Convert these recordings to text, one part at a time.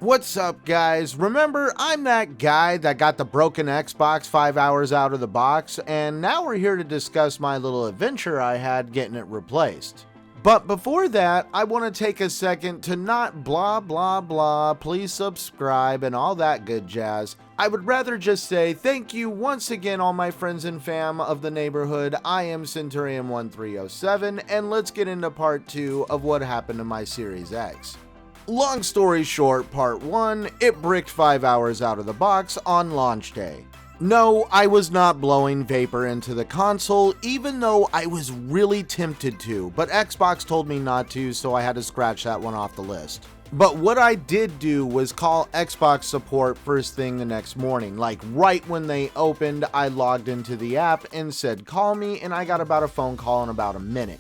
What's up, guys? Remember, I'm that guy that got the broken Xbox 5 hours out of the box, and now we're here to discuss my little adventure I had getting it replaced. But before that, I want to take a second to not blah blah blah, please subscribe and all that good jazz. I would rather just say thank you once again, all my friends and fam of the neighborhood. I am Centurion1307, and let's get into part 2 of what happened to my Series X. Long story short, part 1, it bricked 5 hours out of the box on launch day. No, I was not blowing vapor into the console, even though I was really tempted to, but Xbox told me not to, so I had to scratch that one off the list. But what I did do was call Xbox support first thing the next morning. Like right when they opened, I logged into the app and said call me, and I got about a phone call in about a minute.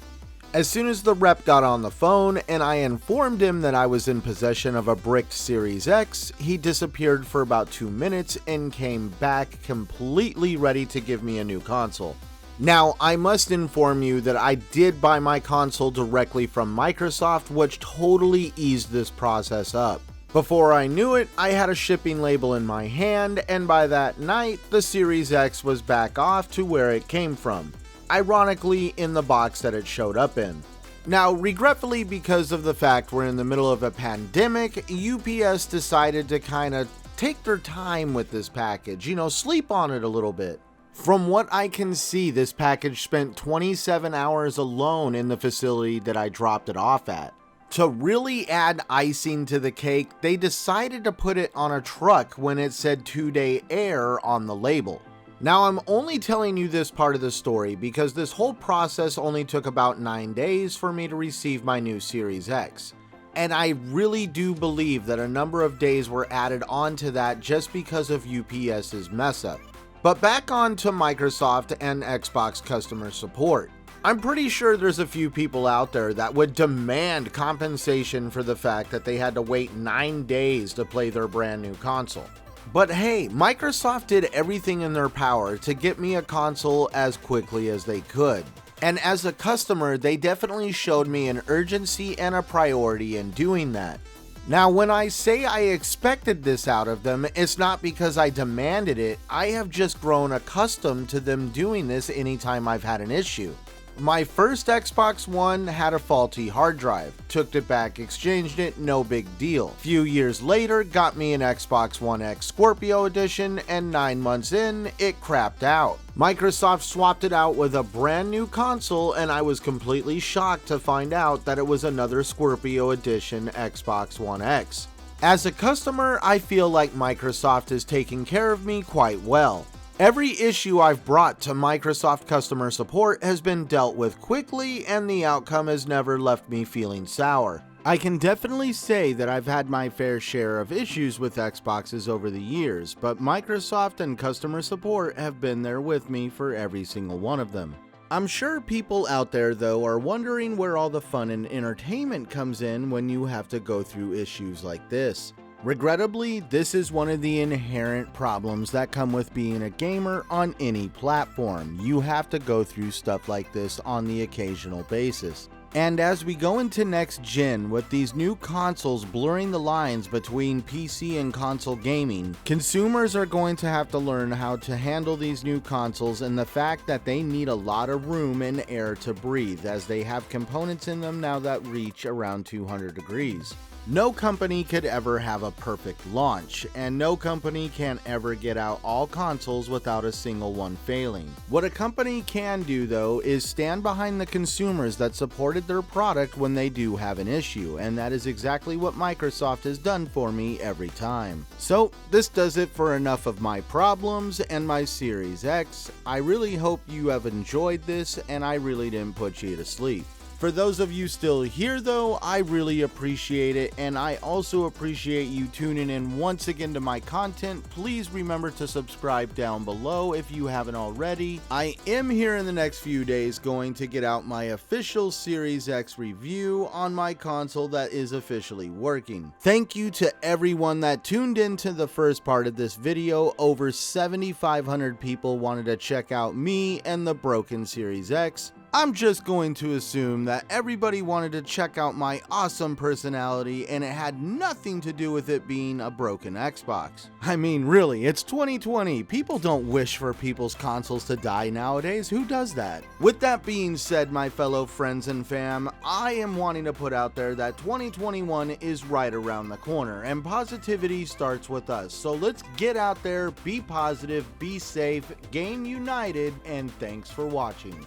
As soon as the rep got on the phone and I informed him that I was in possession of a bricked Series X, he disappeared for about 2 minutes and came back completely ready to give me a new console. Now, I must inform you that I did buy my console directly from Microsoft, which totally eased this process up. Before I knew it, I had a shipping label in my hand, and by that night, the Series X was back off to where it came from. Ironically, in the box that it showed up in. Now, regretfully, because of the fact we're in the middle of a pandemic, UPS decided to kind of take their time with this package, sleep on it a little bit. From what I can see, this package spent 27 hours alone in the facility that I dropped it off at. To really add icing to the cake, they decided to put it on a truck when it said 2-day air on the label. Now, I'm only telling you this part of the story because this whole process only took about 9 days for me to receive my new Series X. And I really do believe that a number of days were added onto that just because of UPS's mess up. But back on to Microsoft and Xbox customer support. I'm pretty sure there's a few people out there that would demand compensation for the fact that they had to wait 9 days to play their brand new console. But hey, Microsoft did everything in their power to get me a console as quickly as they could. And as a customer, they definitely showed me an urgency and a priority in doing that. Now, when I say I expected this out of them, it's not because I demanded it. I have just grown accustomed to them doing this anytime I've had an issue. My first Xbox One had a faulty hard drive. Took it back, exchanged it, no big deal. Few years later, got me an Xbox One X Scorpio Edition, and 9 months in, it crapped out. Microsoft swapped it out with a brand new console, and I was completely shocked to find out that it was another Scorpio Edition Xbox One X. As a customer, I feel like Microsoft is taking care of me quite well. Every issue I've brought to Microsoft customer support has been dealt with quickly, and the outcome has never left me feeling sour. I can definitely say that I've had my fair share of issues with Xboxes over the years, but Microsoft and customer support have been there with me for every single one of them. I'm sure people out there, though, are wondering where all the fun and entertainment comes in when you have to go through issues like this. Regrettably, this is one of the inherent problems that come with being a gamer on any platform. You have to go through stuff like this on the occasional basis. And as we go into next gen with these new consoles blurring the lines between PC and console gaming, consumers are going to have to learn how to handle these new consoles and the fact that they need a lot of room and air to breathe, as they have components in them now that reach around 200 degrees. No company could ever have a perfect launch, and no company can ever get out all consoles without a single one failing. What a company can do, though, is stand behind the consumers that supported their product when they do have an issue, and that is exactly what Microsoft has done for me every time. So, this does it for enough of my problems and my Series X. I really hope you have enjoyed this, and I really didn't put you to sleep. For those of you still here, though, I really appreciate it, and I also appreciate you tuning in once again to my content. Please remember to subscribe down below if you haven't already. I am here in the next few days going to get out my official Series X review on my console that is officially working. Thank you to everyone that tuned into the first part of this video. Over 7,500 people wanted to check out me and the broken Series X. I'm just going to assume that everybody wanted to check out my awesome personality and it had nothing to do with it being a broken Xbox. I mean, really, it's 2020. People don't wish for people's consoles to die nowadays. Who does that? With that being said, my fellow friends and fam, I am wanting to put out there that 2021 is right around the corner and positivity starts with us. So let's get out there, be positive, be safe, game united, and thanks for watching.